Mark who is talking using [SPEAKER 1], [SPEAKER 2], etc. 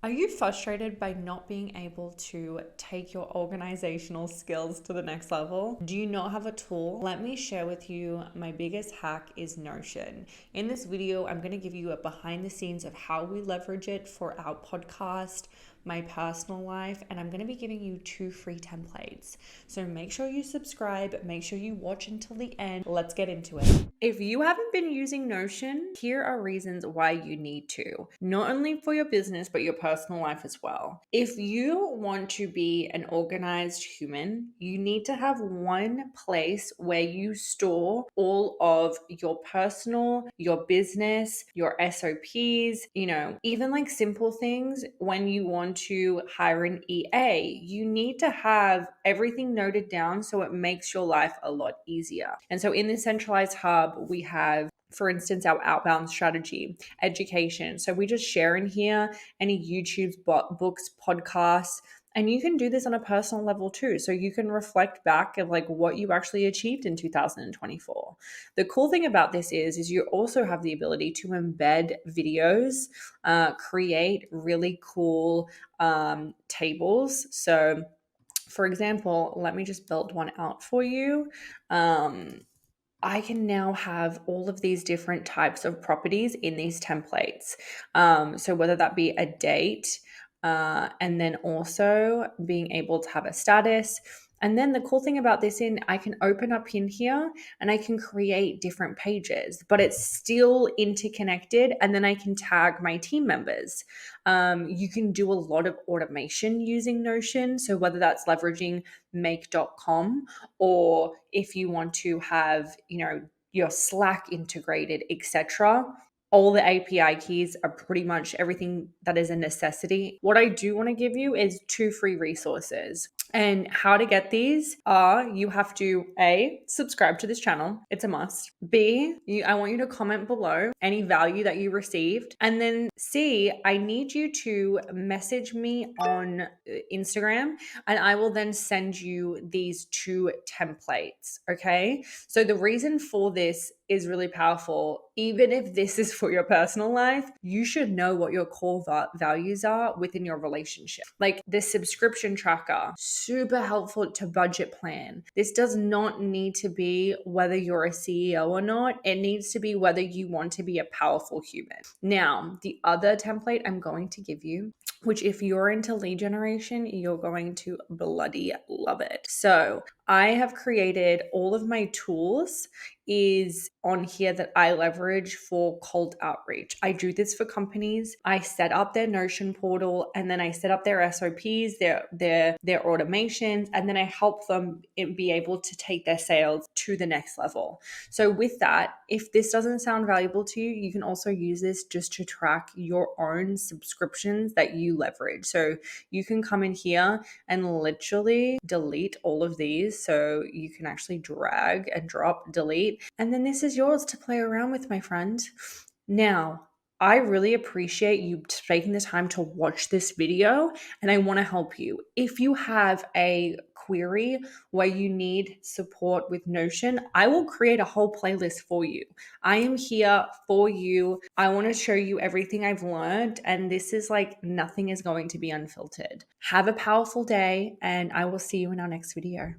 [SPEAKER 1] Are you frustrated by not being able to take your organizational skills to the next level? Do you not have a tool? Let me share with you my biggest hack is Notion. In this video, I'm going to give you a behind the scenes of how we leverage it for our podcast, my personal life, and I'm going to be giving you 2 free templates. So make sure you subscribe, make sure you watch until the end. Let's get into it. If you haven't been using Notion, here are reasons why you need to, not only for your business, but your personal life as well. If you want to be an organized human, you need to have one place where you store all of your personal, your business, your SOPs, even like simple things. When you want to hire an EA, you need to have everything noted down so it makes your life a lot easier. And so in this centralized hub, we have, for instance, our outbound strategy, education. So we just share in here any YouTube's books, podcasts, and you can do this on a personal level too. So you can reflect back of like what you actually achieved in 2024. The cool thing about this is you also have the ability to embed videos, create really cool tables. So for example, let me just build one out for you. I can now have all of these different types of properties in these templates. So whether that be a date, and then also being able to have a status. And then the cool thing about this I can open up in here and I can create different pages, but it's still interconnected. And then I can tag my team members. You can do a lot of automation using Notion. So whether that's leveraging make.com, or if you want to have, your Slack integrated, etc. All the API keys are pretty much everything that is a necessity. What I do want to give you is 2 free resources. And how to get these are you have to A, subscribe to this channel. It's a must. B, I want you to comment below any value that you received. And then C, I need you to message me on Instagram and I will then send you these 2 templates. Okay. So the reason for this is really powerful. Even if this is for your personal life, you should know what your core values are within your relationship. Like the subscription tracker, super helpful to budget plan. This does not need to be whether you're a CEO or not. It needs to be whether you want to be a powerful human. Now, the other template I'm going to give you, which if you're into lead generation, you're going to bloody love it. So I have created all of my tools is on here that I leverage for cold outreach. I do this for companies. I set up their Notion portal and then I set up their SOPs, their automations, and then I help them be able to take their sales to the next level. So with that, if this doesn't sound valuable to you, you can also use this just to track your own subscriptions that you leverage. So you can come in here and literally delete all of these. So you can actually drag and drop, delete, and then this is yours to play around with, my friend. Now, I really appreciate you taking the time to watch this video and I want to help you. If you have a query where you need support with Notion, I will create a whole playlist for you. I am here for you. I want to show you everything I've learned, and this is like nothing is going to be unfiltered. Have a powerful day, and I will see you in our next video.